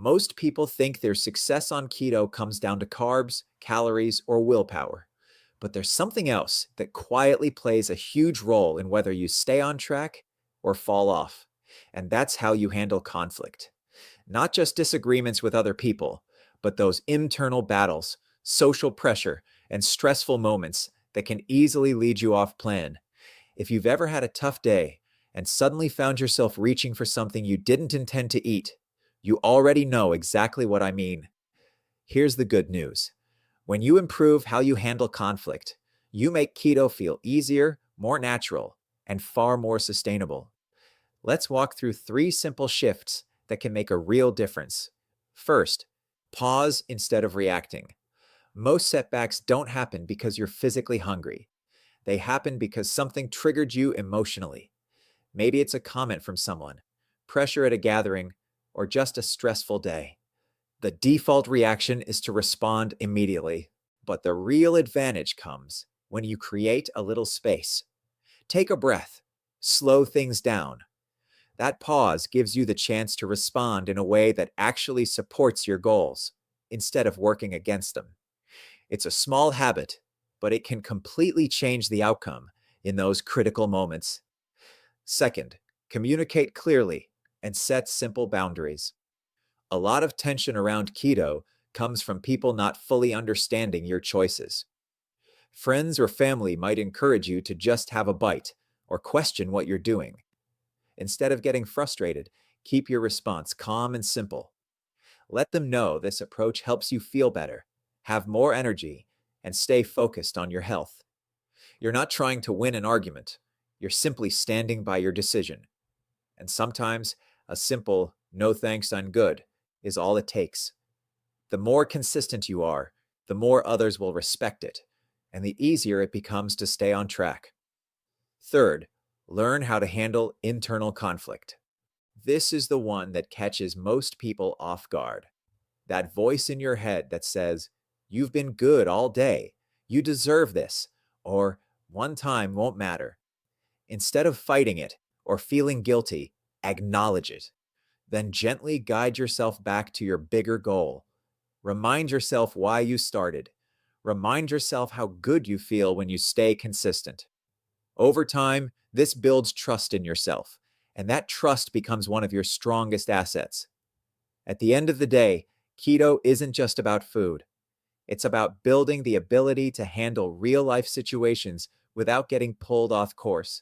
Most people think their success on keto comes down to carbs, calories, or willpower. But there's something else that quietly plays a huge role in whether you stay on track or fall off. And that's how you handle conflict. Not just disagreements with other people, but those internal battles, social pressure, and stressful moments that can easily lead you off plan. If you've ever had a tough day and suddenly found yourself reaching for something you didn't intend to eat, you already know exactly what I mean. Here's the good news. When you improve how you handle conflict, you make keto feel easier, more natural, and far more sustainable. Let's walk through 3 simple shifts that can make a real difference. First, pause instead of reacting. Most setbacks don't happen because you're physically hungry. They happen because something triggered you emotionally. Maybe it's a comment from someone, pressure at a gathering, or just a stressful day. The default reaction is to respond immediately, but the real advantage comes when you create a little space. Take a breath, slow things down. That pause gives you the chance to respond in a way that actually supports your goals, instead of working against them. It's a small habit, but it can completely change the outcome in those critical moments. Second, communicate clearly and set simple boundaries. A lot of tension around keto comes from people not fully understanding your choices. Friends or family might encourage you to just have a bite or question what you're doing. Instead of getting frustrated, keep your response calm and simple. Let them know this approach helps you feel better, have more energy, and stay focused on your health. You're not trying to win an argument. You're simply standing by your decision. And sometimes a simple, "no thanks, I'm good," is all it takes. The more consistent you are, the more others will respect it, and the easier it becomes to stay on track. Third, learn how to handle internal conflict. This is the one that catches most people off guard. That voice in your head that says, "You've been good all day, you deserve this," or "one time won't matter." Instead of fighting it or feeling guilty, acknowledge it. Then gently guide yourself back to your bigger goal. Remind yourself why you started. Remind yourself how good you feel when you stay consistent. Over time, this builds trust in yourself, and that trust becomes one of your strongest assets. At the end of the day, keto isn't just about food. It's about building the ability to handle real-life situations without getting pulled off course.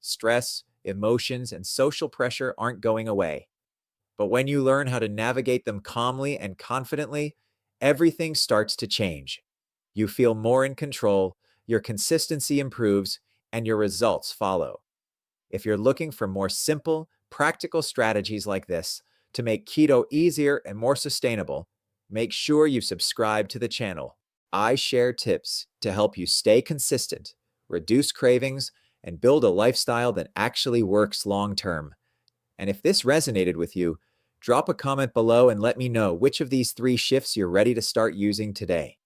Stress, emotions, and social pressure aren't going away. But when you learn how to navigate them calmly and confidently, everything starts to change. You feel more in control, your consistency improves, and your results follow. If you're looking for more simple, practical strategies like this to make keto easier and more sustainable, make sure you subscribe to the channel. I share tips to help you stay consistent, reduce cravings, and build a lifestyle that actually works long-term. And if this resonated with you, drop a comment below and let me know which of these 3 shifts you're ready to start using today.